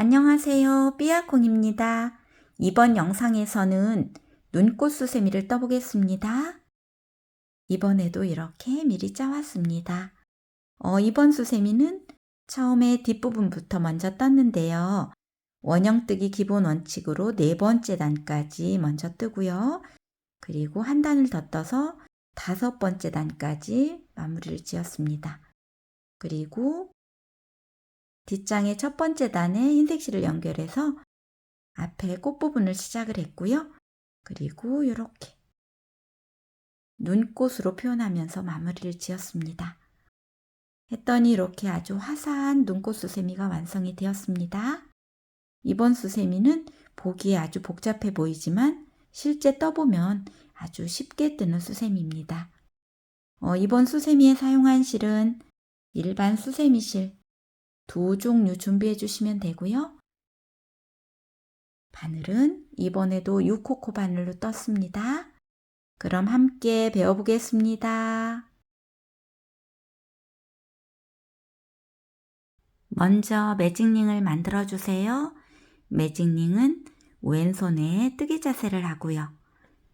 안녕하세요. 삐아콩입니다. 이번 영상에서는 눈꽃수세미를 떠보겠습니다. 이번에도 이렇게 미리 짜왔습니다. 이번 수세미는 처음에 뒷부분부터 먼저 떴는데요. 원형뜨기 기본 원칙으로 4번째 단까지 먼저 뜨고요. 그리고 한 단을 더 떠서 5번째 단까지 마무리를 지었습니다. 그리고 뒷장의 첫 번째 단에 흰색 실을 연결해서 앞에 꽃부분을 시작을 했고요. 그리고 이렇게 눈꽃으로 표현하면서 마무리를 지었습니다. 했더니 이렇게 아주 화사한 눈꽃 수세미가 완성이 되었습니다. 이번 수세미는 보기에 아주 복잡해 보이지만 실제 떠보면 아주 쉽게 뜨는 수세미입니다. 이번 수세미에 사용한 실은 일반 수세미 실 2종류 준비해 주시면 되고요. 바늘은 이번에도 6코코 바늘로 떴습니다. 그럼 함께 배워보겠습니다. 먼저 매직링을 만들어 주세요. 매직링은 왼손에 뜨개 자세를 하고요.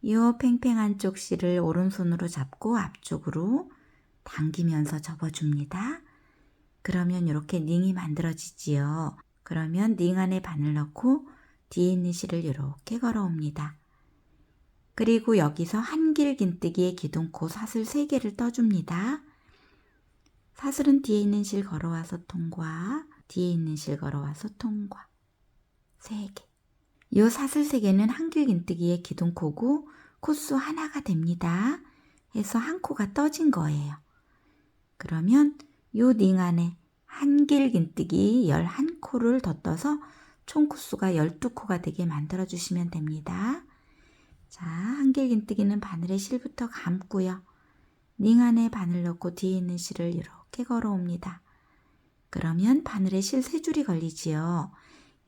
이 팽팽한 쪽 실을 오른손으로 잡고 앞쪽으로 당기면서 접어줍니다. 그러면 이렇게 링이 만들어지지요. 그러면 링 안에 바늘 넣고 뒤에 있는 실을 이렇게 걸어옵니다. 그리고 여기서 한길긴뜨기의 기둥코 사슬 3개를 떠줍니다. 사슬은 뒤에 있는 실 걸어와서 통과, 뒤에 있는 실 걸어와서 통과. 3개. 이 사슬 3개는 한길긴뜨기의 기둥코고 코수 하나가 됩니다. 해서 한 코가 떠진 거예요. 그러면 이 링 안에 한길긴뜨기 11코를 더 떠서 총 코수가 12코가 되게 만들어 주시면 됩니다. 자, 한길긴뜨기는 바늘에 실부터 감고요. 링 안에 바늘 넣고 뒤에 있는 실을 이렇게 걸어옵니다. 그러면 바늘에 실 3줄이 걸리지요.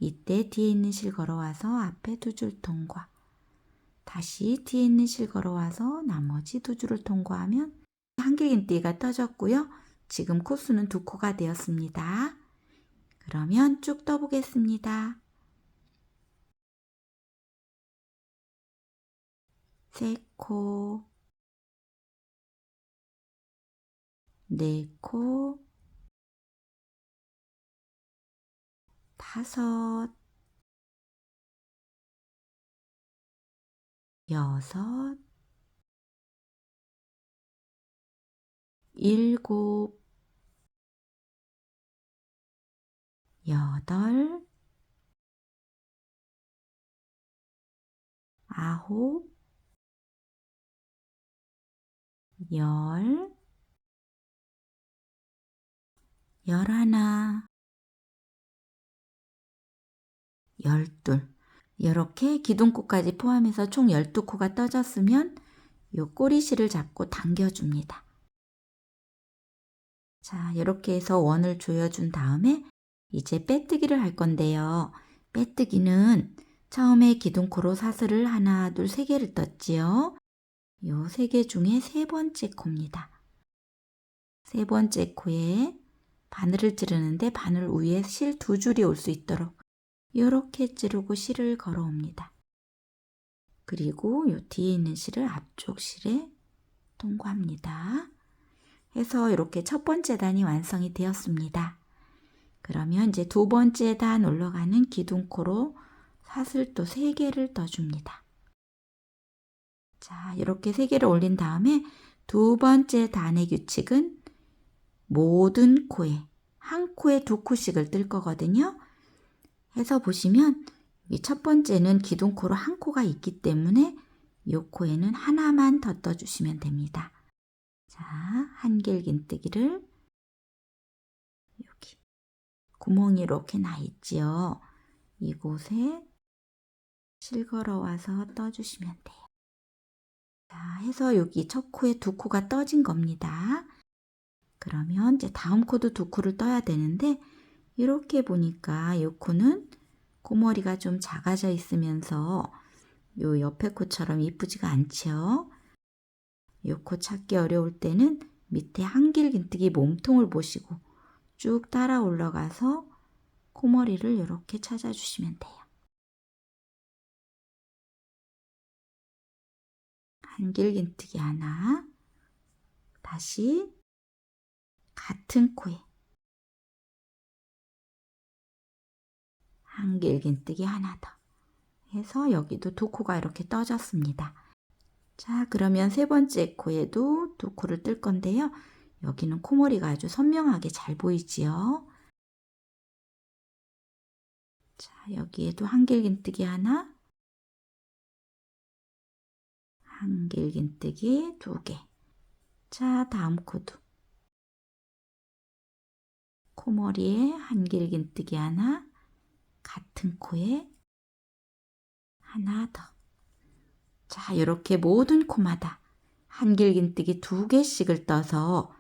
이때 뒤에 있는 실 걸어와서 앞에 2줄 통과. 다시 뒤에 있는 실 걸어와서 나머지 2줄을 통과하면 한길긴뜨기가 떠졌고요. 지금 코수는 2코가 되었습니다. 그러면 쭉 떠보겠습니다. 3코, 4코, 5, 6, 7, 8, 9, 10, 11, 12. 이렇게 기둥코까지 포함해서 총 12코가 떠졌으면 이 꼬리실을 잡고 당겨줍니다. 자, 이렇게 해서 원을 조여준 다음에 이제 빼뜨기를 할 건데요. 빼뜨기는 처음에 기둥코로 사슬을 하나, 둘, 3개를 떴지요. 이 3개 중에 3번째 코입니다. 3번째 코에 바늘을 찌르는데 바늘 위에 실 2줄이 올 수 있도록 이렇게 찌르고 실을 걸어옵니다. 그리고 이 뒤에 있는 실을 앞쪽 실에 통과합니다. 해서 이렇게 첫 번째 단이 완성이 되었습니다. 그러면 이제 2번째 단 올라가는 기둥코로 사슬 또 3개를 떠줍니다. 자, 이렇게 3개를 올린 다음에 2번째 단의 규칙은 모든 코에 한 코에 2코씩을 뜰 거거든요. 해서 보시면 이 첫 번째는 기둥코로 한 코가 있기 때문에 이 코에는 하나만 더 떠주시면 됩니다. 자, 한길긴뜨기를 여기 구멍이 이렇게 나 있지요. 이곳에 실 걸어와서 떠주시면 돼요. 자, 해서 여기 첫 코에 2코가 떠진 겁니다. 그러면 이제 다음 코도 2코를 떠야 되는데 이렇게 보니까 이 코는 코머리가 좀 작아져 있으면서 요 옆에 코처럼 이쁘지가 않죠. 이 코 찾기 어려울 때는 밑에 한길긴뜨기 몸통을 보시고 쭉 따라 올라가서 코머리를 이렇게 찾아주시면 돼요. 한길긴뜨기 하나, 다시 같은 코에 한길긴뜨기 하나 더 해서 여기도 두 코가 이렇게 떠졌습니다. 자, 그러면 세 번째 코에도 두 코를 뜰 건데요. 여기는 코머리가 아주 선명하게 잘 보이지요. 자, 여기에도 한길긴뜨기 하나, 한길긴뜨기 두 개. 자, 다음 코도 코머리에 한길긴뜨기 하나, 같은 코에 하나 더. 자, 이렇게 모든 코마다 한길긴뜨기 두 개씩을 떠서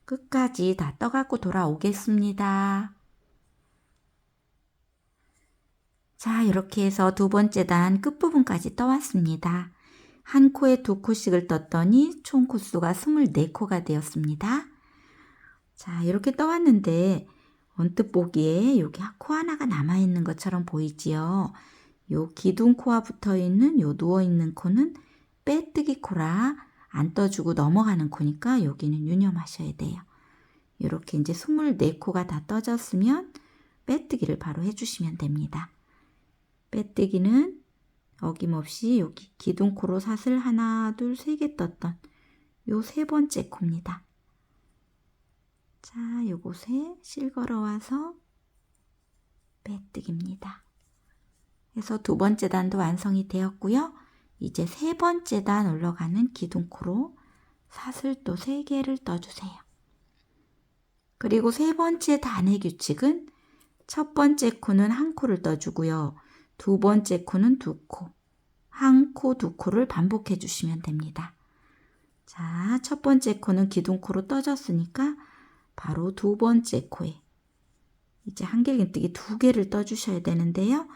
끝까지 다 떠갖고 돌아오겠습니다. 자, 이렇게 해서 두 번째 단 끝부분까지 떠왔습니다. 한 코에 두 코씩을 떴더니 총 코수가 24코가 되었습니다. 자, 이렇게 떠왔는데 언뜻 보기에 여기 코 하나가 남아있는 것처럼 보이지요. 요 기둥코와 붙어있는 요 누워있는 코는 빼뜨기 코라 안 떠주고 넘어가는 코니까 여기는 유념하셔야 돼요. 이렇게 이제 24코가 다 떠졌으면 빼뜨기를 바로 해주시면 됩니다. 빼뜨기는 어김없이 여기 기둥코로 사슬 하나, 둘, 세 개 떴던 요 세 번째 코입니다. 자, 요곳에 실 걸어와서 빼뜨기입니다. 그래서 두 번째 단도 완성이 되었고요. 이제 세 번째 단 올라가는 기둥코로 사슬 또 3개를 떠주세요. 그리고 세 번째 단의 규칙은 첫 번째 코는 한 코를 떠주고요. 두 번째 코는 두 코, 한 코, 두 코를 반복해 주시면 됩니다. 자, 첫 번째 코는 기둥코로 떠졌으니까 바로 두 번째 코에 이제 한길긴뜨기 두 개를 떠주셔야 되는데요.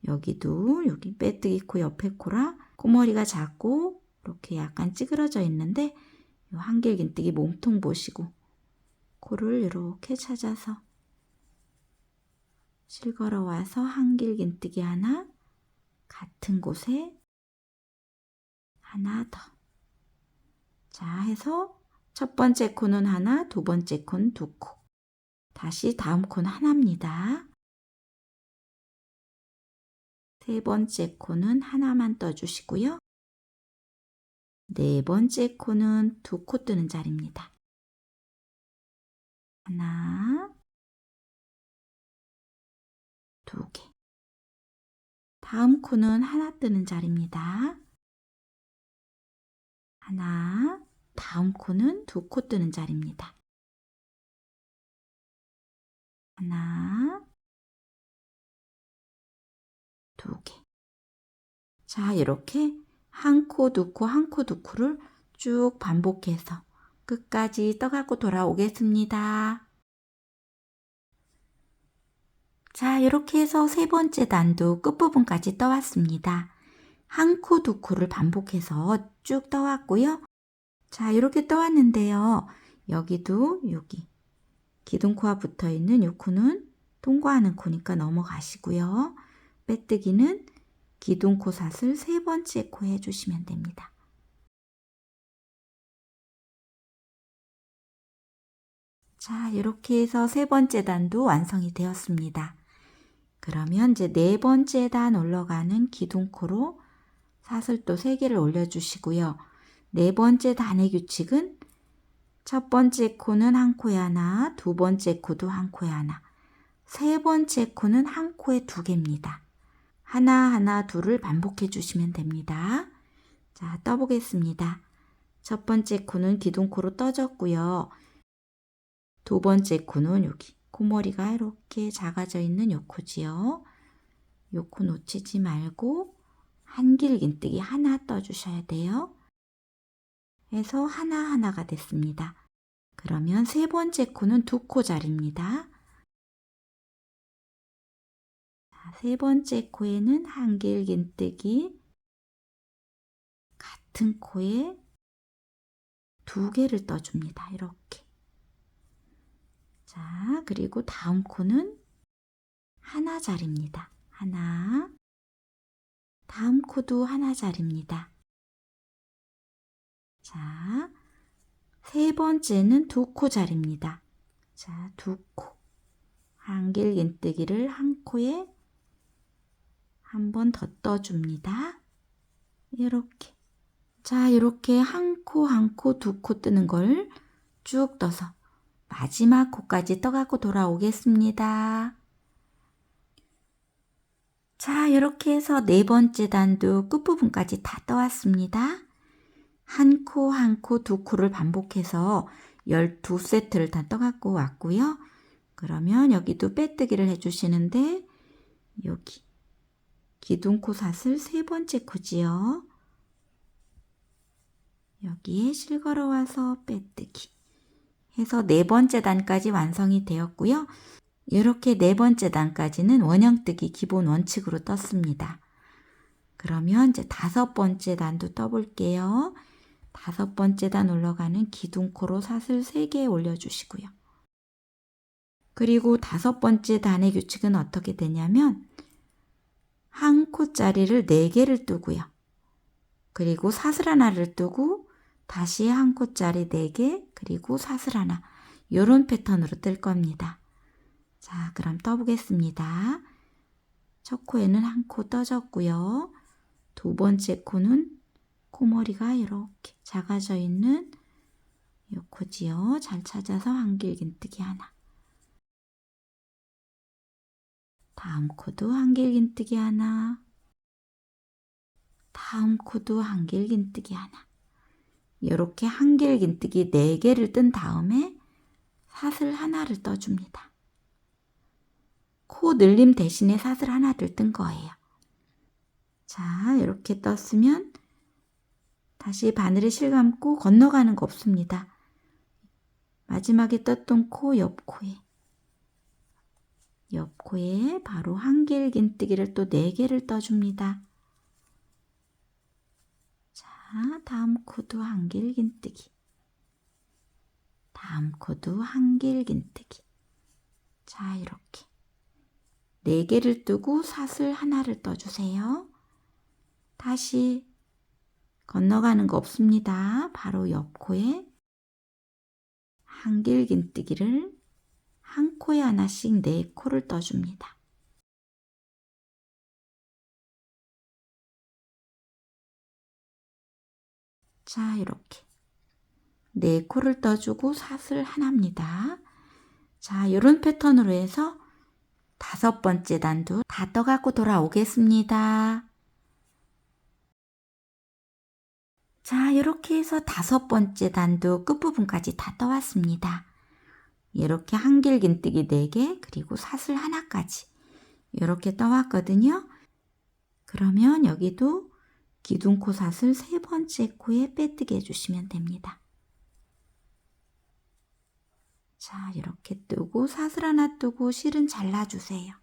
여기도 여기 빼뜨기 코 옆에 코라 코머리가 작고 이렇게 약간 찌그러져 있는데 이 한길긴뜨기 몸통 보시고 코를 이렇게 찾아서 실 걸어와서 한길긴뜨기 하나, 같은 곳에 하나 더. 자, 해서 첫 번째 코는 하나, 두 번째 코는 두 코. 다시 다음 코는 하나입니다. 세 번째 코는 하나만 떠주시고요. 네 번째 코는 두 코 뜨는 자리입니다. 하나, 두 개. 다음 코는 하나 뜨는 자리입니다. 하나, 다음 코는 두 코 뜨는 자리입니다. 하나, 두 개. 자, 이렇게 한 코, 두 코, 한 코, 두 코를 쭉 반복해서 끝까지 떠갖고 돌아오겠습니다. 자, 이렇게 해서 세 번째 단도 끝부분까지 떠왔습니다. 한 코, 두 코를 반복해서 쭉 떠왔고요. 자, 이렇게 떠왔는데요. 여기도 여기 기둥코와 붙어있는 이 코는 통과하는 코니까 넘어가시고요. 빼뜨기는 기둥코 사슬 세 번째 코에 해주시면 됩니다. 자, 이렇게 해서 세 번째 단도 완성이 되었습니다. 그러면 이제 네 번째 단 올라가는 기둥코로 사슬 또 3개를 올려주시고요. 네 번째 단의 규칙은 첫 번째 코는 한 코에 하나, 두 번째 코도 한 코에 하나, 세 번째 코는 한 코에 2개입니다. 하나, 둘을 반복해 주시면 됩니다. 자, 떠보겠습니다. 첫 번째 코는 기둥코로 떠졌고요. 두 번째 코는 여기 코머리가 이렇게 작아져 있는 요 코지요. 요 코 놓치지 말고 한길긴뜨기 하나 떠주셔야 돼요. 해서 하나하나가 됐습니다. 그러면 세 번째 코는 두 코 자리입니다. 자, 세 번째 코에는 한길긴뜨기 같은 코에 2개를 떠줍니다. 이렇게. 자, 그리고 다음 코는 하나짜리입니다. 하나. 다음 코도 하나짜리입니다. 자, 세 번째는 2코짜리입니다. 자, 2코. 한길긴뜨기를 한 코에 한 번 더 떠줍니다. 이렇게. 자, 이렇게 한 코, 한 코, 2코 뜨는 걸 쭉 떠서 마지막 코까지 떠갖고 돌아오겠습니다. 자, 이렇게 해서 네 번째 단도 끝부분까지 다 떠왔습니다. 한 코, 한 코, 2코를 반복해서 12세트를 다 떠갖고 왔고요. 그러면 여기도 빼뜨기를 해주시는데 여기 기둥코 사슬 세 번째 코지요. 여기에 실 걸어와서 빼뜨기 해서 네 번째 단까지 완성이 되었고요. 이렇게 네 번째 단까지는 원형뜨기 기본 원칙으로 떴습니다. 그러면 이제 다섯 번째 단도 떠볼게요. 다섯 번째 단 올라가는 기둥코로 사슬 3개 올려주시고요. 그리고 다섯 번째 단의 규칙은 어떻게 되냐면 한 코짜리를 4개를 뜨고요. 그리고 사슬 하나를 뜨고 다시 한 코짜리 4개 그리고 사슬 하나 이런 패턴으로 뜰 겁니다. 자, 그럼 떠보겠습니다. 첫 코에는 한 코 떠졌고요. 두 번째 코는 코머리가 이렇게 작아져 있는 이 코지요. 잘 찾아서 한길긴뜨기 하나. 다음 코도 한길긴뜨기 하나. 다음 코도 한길긴뜨기 하나. 이렇게 한길긴뜨기 4개를 뜬 다음에 사슬 하나를 떠줍니다. 코 늘림 대신에 사슬 하나를 뜬 거예요. 자, 이렇게 떴으면 다시 바늘에 실 감고 건너가는 거 없습니다. 마지막에 떴던 코 옆코에 바로 한길긴뜨기를 또 4개를 떠줍니다. 자, 다음 코도 한길긴뜨기. 다음 코도 한길긴뜨기. 자, 이렇게 4개를 뜨고 사슬 하나를 떠주세요. 다시 건너가는 거 없습니다. 바로 옆코에 한길긴뜨기를 한 코에 하나씩 4코를 떠줍니다. 자, 이렇게 4코를 떠주고 사슬 하나입니다. 자, 이런 패턴으로 해서 다섯 번째 단도 다 떠갖고 돌아오겠습니다. 자, 이렇게 해서 다섯 번째 단도 끝부분까지 다 떠왔습니다. 이렇게 한길긴뜨기 4개 그리고 사슬 하나까지 이렇게 떠왔거든요. 그러면 여기도 기둥코 사슬 세 번째 코에 빼뜨기 해주시면 됩니다. 자, 이렇게 뜨고 사슬 하나 뜨고 실은 잘라주세요.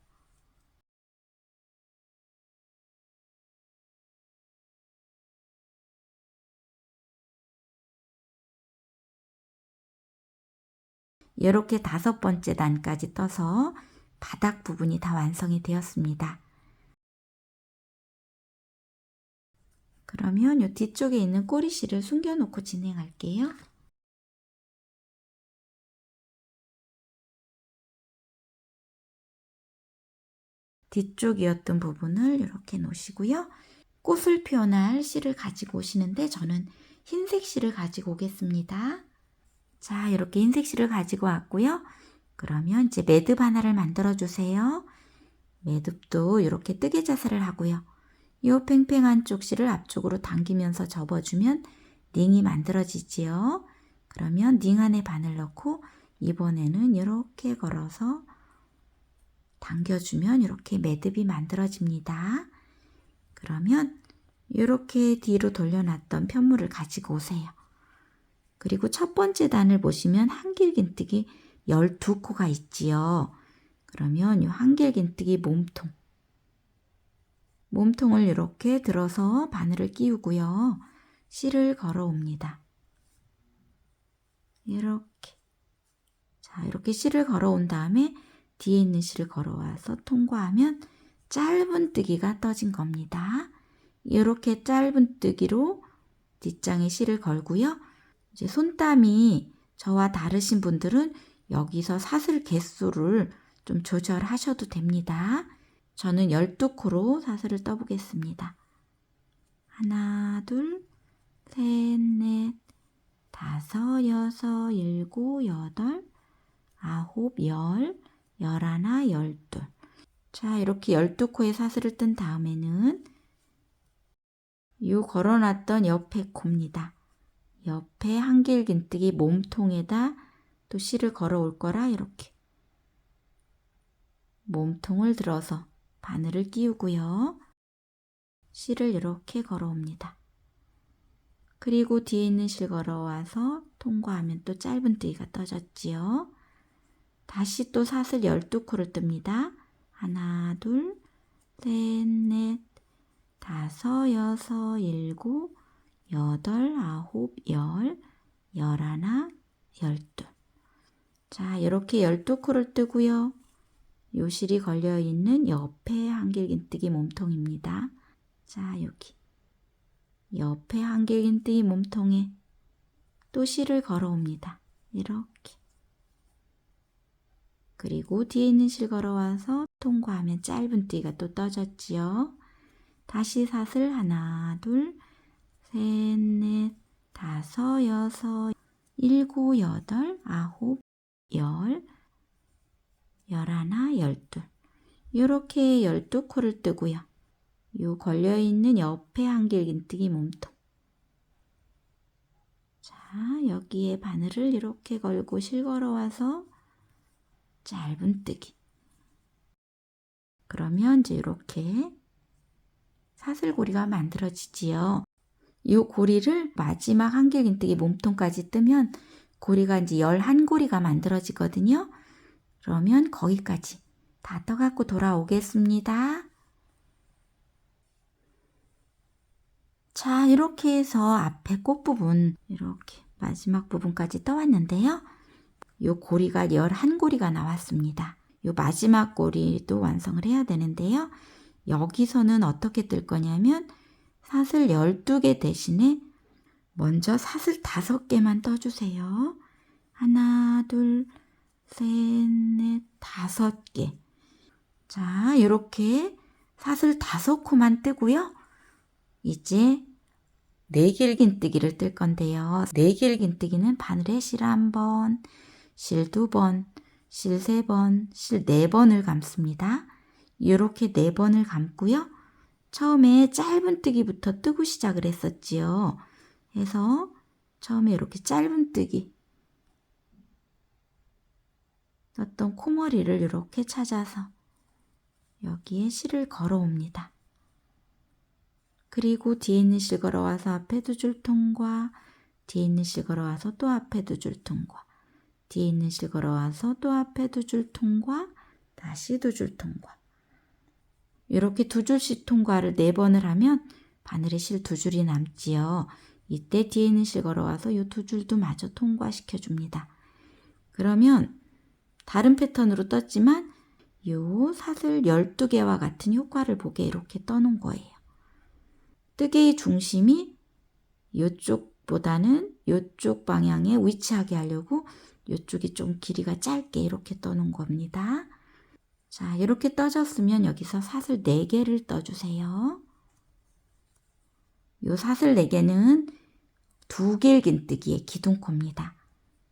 이렇게 다섯 번째 단까지 떠서 바닥 부분이 다 완성이 되었습니다. 그러면 이 뒤쪽에 있는 꼬리실을 숨겨놓고 진행할게요. 뒤쪽이었던 부분을 이렇게 놓으시고요. 꽃을 표현할 실을 가지고 오시는데 저는 흰색 실을 가지고 오겠습니다. 자, 이렇게 흰색 실을 가지고 왔고요. 그러면 이제 매듭 하나를 만들어 주세요. 매듭도 이렇게 뜨개 자세를 하고요. 이 팽팽한 쪽 실을 앞쪽으로 당기면서 접어주면 링이 만들어지지요. 그러면 링 안에 바늘 넣고 이번에는 이렇게 걸어서 당겨주면 이렇게 매듭이 만들어집니다. 그러면 이렇게 뒤로 돌려놨던 편물을 가지고 오세요. 그리고 첫 번째 단을 보시면 한길긴뜨기 12코가 있지요. 그러면 이 한길긴뜨기 몸통을 이렇게 들어서 바늘을 끼우고요. 실을 걸어 옵니다. 이렇게. 자, 이렇게 실을 걸어 온 다음에 뒤에 있는 실을 걸어와서 통과하면 짧은뜨기가 떠진 겁니다. 이렇게 짧은뜨기로 뒷장에 실을 걸고요. 이제 손땀이 저와 다르신 분들은 여기서 사슬 개수를 좀 조절하셔도 됩니다. 저는 12코로 사슬을 떠보겠습니다. 하나, 둘, 셋, 넷, 다섯, 여섯, 일곱, 여덟, 아홉, 열, 열하나, 열둘. 자, 이렇게 12코의 사슬을 뜬 다음에는 요 걸어놨던 옆에 코입니다. 옆에 한길긴뜨기 몸통에다 또 실을 걸어올 거라 이렇게 몸통을 들어서 바늘을 끼우고요. 실을 이렇게 걸어옵니다. 그리고 뒤에 있는 실 걸어와서 통과하면 또 짧은뜨기가 떠졌지요. 다시 또 사슬 12코를 뜹니다. 하나, 둘, 셋, 넷, 다섯, 여섯, 일곱, 여덟, 아홉, 열, 열하나, 열둘. 자, 이렇게 12코를 뜨고요. 요 실이 걸려있는 옆에 한길긴뜨기 몸통입니다. 자, 여기 옆에 한길긴뜨기 몸통에 또 실을 걸어옵니다. 이렇게. 그리고 뒤에 있는 실 걸어와서 통과하면 짧은뜨기가 또 떠졌지요. 다시 사슬 하나, 둘, 셋, 넷, 다섯, 여섯, 일곱, 여덟, 아홉, 열, 열하나, 열둘. 이렇게 12코를 뜨고요. 요 걸려있는 옆에 한길긴뜨기 몸통. 자, 여기에 바늘을 이렇게 걸고 실 걸어와서 짧은뜨기. 그러면 이제 이렇게 사슬고리가 만들어지지요. 이 고리를 마지막 한길긴뜨기 몸통까지 뜨면 고리가 이제 11고리가 만들어지거든요. 그러면 거기까지 다 떠갖고 돌아오겠습니다. 자, 이렇게 해서 앞에 꽃부분 이렇게 마지막 부분까지 떠왔는데요. 이 고리가 11고리가 나왔습니다. 이 마지막 고리도 완성을 해야 되는데요. 여기서는 어떻게 뜰 거냐면 사슬 12개 대신에 먼저 사슬 5개만 떠주세요. 하나, 둘, 셋, 넷, 5개. 자, 이렇게 사슬 5코만 뜨고요. 이제 네길긴뜨기를 뜰 건데요. 네길긴뜨기는 바늘에 실 1번, 실 2번, 실 3번, 실 4번을 감습니다. 이렇게 4번을 감고요. 처음에 짧은뜨기부터 뜨고 시작을 했었지요. 해서 처음에 이렇게 짧은뜨기 떴던 코머리를 이렇게 찾아서 여기에 실을 걸어옵니다. 그리고 뒤에 있는 실 걸어와서 앞에 2줄 통과, 뒤에 있는 실 걸어와서 또 앞에 2줄 통과, 뒤에 있는 실 걸어와서 또 앞에 2줄 통과, 다시 2줄 통과. 이렇게 2줄씩 통과를 4번을 하면 바늘에 실 2줄이 남지요. 이때 뒤에 있는 실 걸어와서 이 2줄도 마저 통과시켜 줍니다. 그러면 다른 패턴으로 떴지만 이 사슬 12개와 같은 효과를 보게 이렇게 떠놓은 거예요. 뜨개의 중심이 이쪽보다는 이쪽 방향에 위치하게 하려고 이쪽이 좀 길이가 짧게 이렇게 떠놓은 겁니다. 자, 이렇게 떠졌으면 여기서 사슬 4개를 떠주세요. 이 사슬 4개는 두길긴뜨기의 기둥코입니다.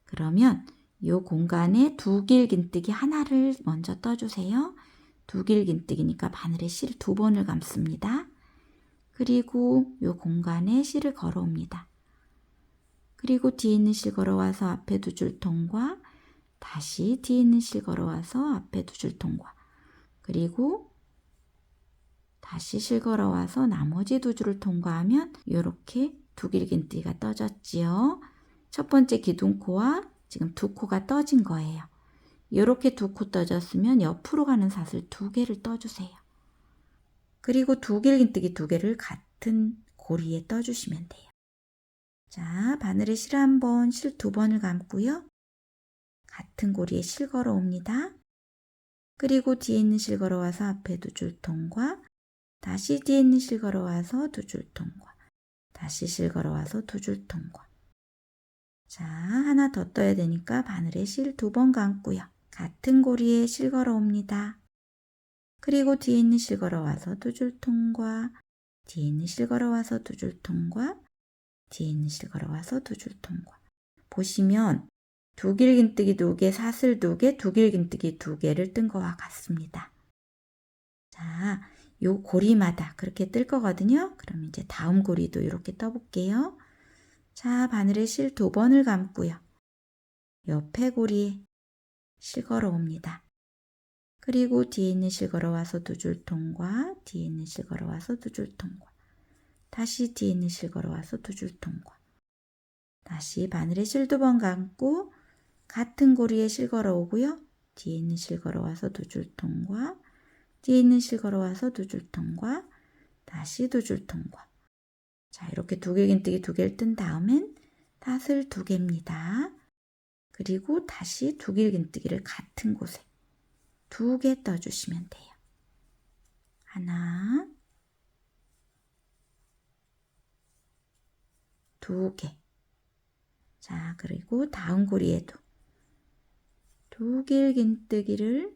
그러면 이 공간에 두길긴뜨기 하나를 먼저 떠주세요. 두길긴뜨기니까 바늘에 실 2번을 감습니다. 그리고 이 공간에 실을 걸어옵니다. 그리고 뒤에 있는 실 걸어와서 앞에 2줄 통과, 다시 뒤에 있는 실 걸어와서 앞에 2줄 통과, 그리고 다시 실 걸어와서 나머지 2줄을 통과하면 이렇게 두길긴뜨기가 떠졌지요. 첫 번째 기둥코와 지금 2코가 떠진 거예요. 이렇게 2코 떠졌으면 옆으로 가는 사슬 2개를 떠주세요. 그리고 두길긴뜨기 2개를 같은 고리에 떠주시면 돼요. 자, 바늘에 실 1번, 실 2번을 감고요. 같은 고리에 실 걸어옵니다. 그리고 뒤에 있는 실 걸어와서 앞에 두 줄 통과, 다시 뒤에 있는 실 걸어와서 두 줄 통과, 다시 실 걸어와서 두 줄 통과. 자, 하나 더 떠야 되니까 바늘에 실 2번 감고요. 같은 고리에 실 걸어옵니다. 그리고 뒤에 있는 실 걸어와서 두 줄 통과, 뒤에 있는 실 걸어와서 두 줄 통과, 뒤에 있는 실 걸어와서 두 줄 통과. 보시면 두길긴뜨기 2개, 사슬 2개, 두길긴뜨기 2개를 뜬 거와 같습니다. 자, 요 고리마다 그렇게 뜰 거거든요. 그럼 이제 다음 고리도 이렇게 떠볼게요. 자, 바늘에 실 2번을 감고요. 옆에 고리에 실 걸어옵니다. 그리고 뒤에 있는 실 걸어와서 두 줄 통과, 뒤에 있는 실 걸어와서 두 줄 통과, 다시 뒤에 있는 실 걸어와서 두 줄 통과, 다시 바늘에 실 2번 감고 같은 고리에 실 걸어오고요. 뒤에 있는 실 걸어와서 두 줄 통과, 뒤에 있는 실 걸어와서 두 줄 통과, 다시 두 줄 통과. 자, 이렇게 두길긴뜨기 2개를 뜬 다음엔 사슬 2개입니다. 그리고 다시 두길긴뜨기를 같은 곳에 2개 떠주시면 돼요. 하나, 2개. 자, 그리고 다음 고리에도 두길긴뜨기를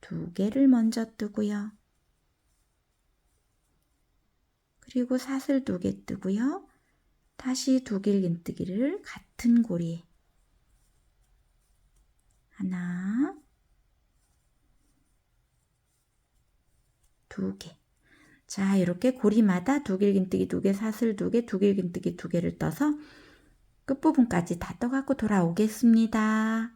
2개를 먼저 뜨고요. 그리고 사슬 2개 뜨고요. 다시 두길긴뜨기를 같은 고리에 하나, 2개. 자, 이렇게 고리마다 두길긴뜨기 2개, 사슬 2개, 두길긴뜨기 2개를 떠서 끝부분까지 다 떠갖고 돌아오겠습니다.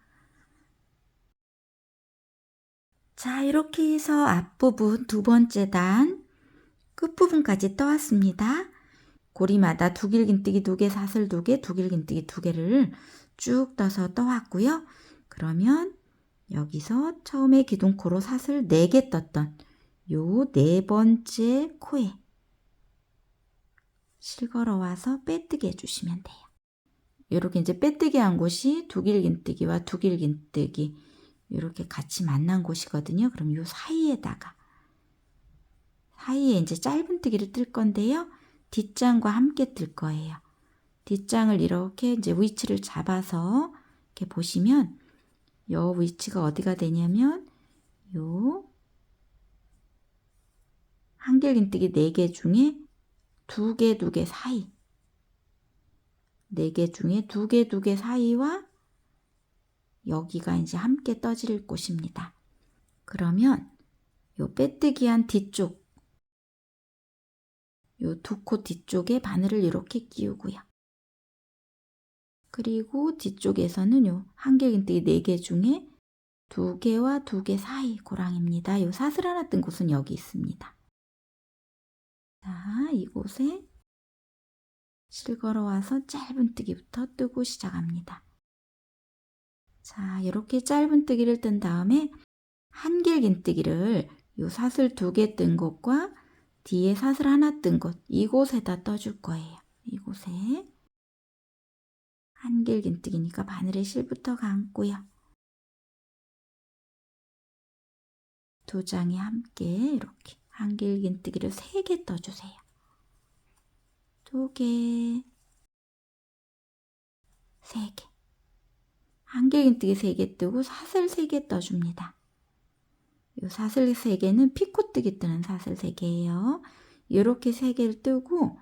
자, 이렇게 해서 앞부분 2번째 단 끝부분까지 떠왔습니다. 고리마다 두길긴뜨기 2개, 사슬 2개, 두길긴뜨기 2개를 쭉 떠서 떠왔고요. 그러면 여기서 처음에 기둥코로 사슬 4개 떴던 요 4번째 코에 실 걸어와서 빼뜨기 해주시면 돼요. 이렇게 이제 빼뜨기 한 곳이 두길긴뜨기와 두길긴뜨기 이렇게 같이 만난 곳이거든요. 그럼 요 사이에 이제 짧은뜨기를 뜰 건데요. 뒷장과 함께 뜰 거예요. 뒷장을 이렇게 이제 위치를 잡아서 이렇게 보시면 요 위치가 어디가 되냐면 요 한길긴뜨기 4개 중에 2개 사이 4개 중에 2개 사이와 여기가 이제 함께 떠질 곳입니다. 그러면 요 빼뜨기한 뒤쪽 요 2코 뒤쪽에 바늘을 이렇게 끼우고요. 그리고 뒤쪽에서는 요 한길긴뜨기 4개 중에 2개와 2개 사이 고랑입니다. 요 사슬 하나 뜬 곳은 여기 있습니다. 자, 이곳에 실 걸어와서 짧은뜨기부터 뜨고 시작합니다. 자, 이렇게 짧은뜨기를 뜬 다음에 한길긴뜨기를 요 사슬 2개 뜬 곳과 뒤에 사슬 하나 뜬 곳 이곳에다 떠줄 거예요. 이곳에 한길긴뜨기니까 바늘에 실부터 감고요. 2장에 함께 이렇게 한길긴뜨기를 3개 떠주세요. 2개, 3개. 한길긴뜨기 3개 뜨고 사슬 3개 떠줍니다. 요 사슬 3개는 피코뜨기 뜨는 사슬 3개예요. 이렇게 3개를 뜨고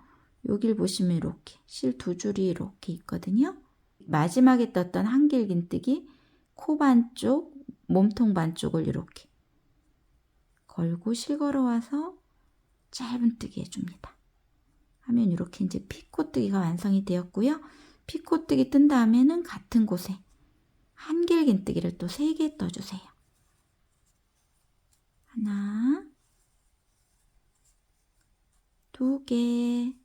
여길 보시면 이렇게 실 2줄이 이렇게 있거든요. 마지막에 떴던 한길긴뜨기 코 반쪽, 몸통 반쪽을 이렇게 걸고 실 걸어와서 짧은뜨기 해줍니다. 하면 이렇게 이제 피코뜨기가 완성이 되었고요. 피코뜨기 뜬 다음에는 같은 곳에 한길긴뜨기를 또 3개 떠주세요. 하나, 2개,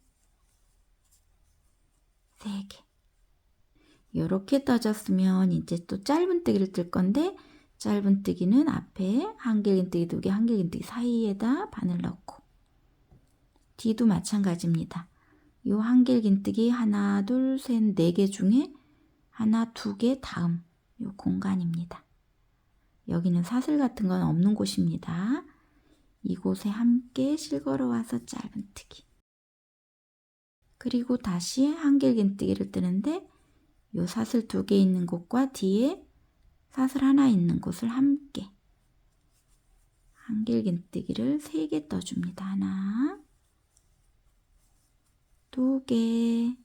3개. 이렇게 떠졌으면 이제 또 짧은뜨기를 뜰 건데 짧은뜨기는 앞에 한길긴뜨기 2개, 한길긴뜨기 사이에다 바늘 넣고 뒤도 마찬가지입니다. 이 한길긴뜨기 하나, 둘, 셋, 4개 중에 하나, 2개 다음 이 공간입니다. 여기는 사슬 같은 건 없는 곳입니다. 이곳에 함께 실걸어와서 짧은뜨기. 그리고 다시 한길긴뜨기를 뜨는데 이 사슬 2개 있는 곳과 뒤에 사슬 하나 있는 곳을 함께 한길긴뜨기를 3개 떠줍니다. 하나, 2개,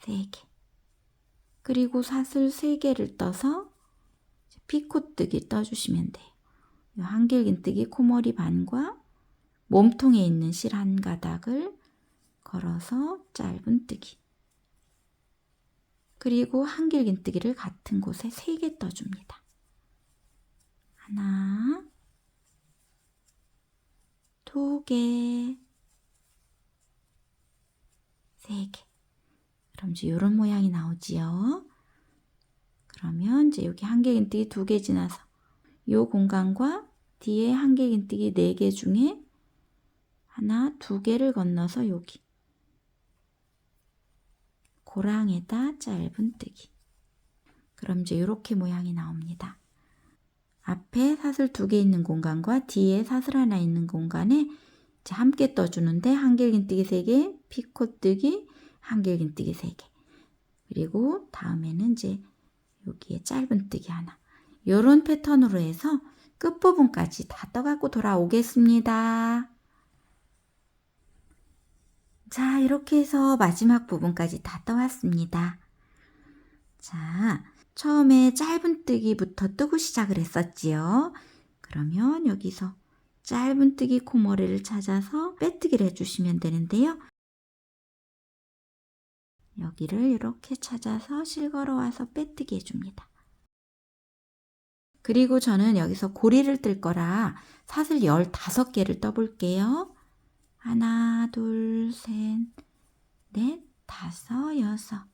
3개. 그리고 사슬 3개를 떠서 피코뜨기 떠주시면 돼요. 이 한길긴뜨기 코머리 반과 몸통에 있는 실 한 가닥을 걸어서 짧은뜨기. 그리고 한길긴뜨기를 같은 곳에 3개 떠줍니다. 하나, 2개, 3개. 그럼 이제 이런 모양이 나오지요. 그러면 이제 여기 한길긴뜨기 2개 지나서 이 공간과 뒤에 한길긴뜨기 4개 중에 하나, 2개를 건너서 여기 고랑에다 짧은뜨기. 그럼 이제 이렇게 모양이 나옵니다. 앞에 사슬 2개 있는 공간과 뒤에 사슬 하나 있는 공간에 이제 함께 떠주는데 한길긴뜨기 3개, 피코뜨기, 한길긴뜨기 3개. 그리고 다음에는 이제 여기에 짧은뜨기 하나. 이런 패턴으로 해서 끝부분까지 다 떠갖고 돌아오겠습니다. 자, 이렇게 해서 마지막 부분까지 다 떠왔습니다. 자, 처음에 짧은뜨기부터 뜨고 시작을 했었지요. 그러면 여기서 짧은뜨기 코머리를 찾아서 빼뜨기를 해주시면 되는데요. 여기를 이렇게 찾아서 실걸어와서 빼뜨기 해줍니다. 그리고 저는 여기서 고리를 뜰 거라 사슬 15개를 떠볼게요. 하나, 둘, 셋, 넷, 다섯, 여섯,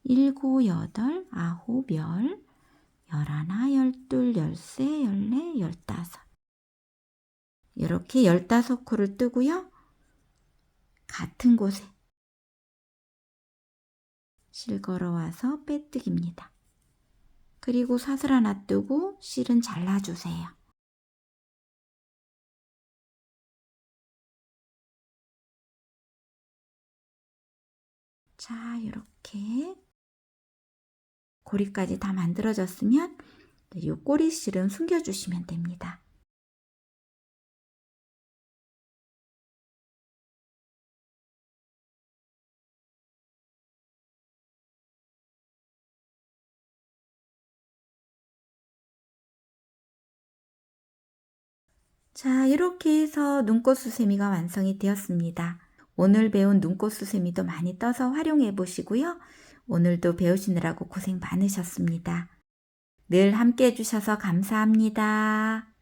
일곱, 여덟, 아홉, 열, 열하나, 열둘, 열세, 열네, 열다섯. 이렇게 15코를 뜨고요. 같은 곳에 실걸어와서 빼뜨기입니다. 그리고 사슬 하나 뜨고 실은 잘라주세요. 자, 이렇게 고리까지 다 만들어졌으면 이 꼬리실은 숨겨주시면 됩니다. 자, 이렇게 해서 눈꽃 수세미가 완성이 되었습니다. 오늘 배운 눈꽃 수세미도 많이 떠서 활용해 보시고요. 오늘도 배우시느라고 고생 많으셨습니다. 늘 함께 해주셔서 감사합니다.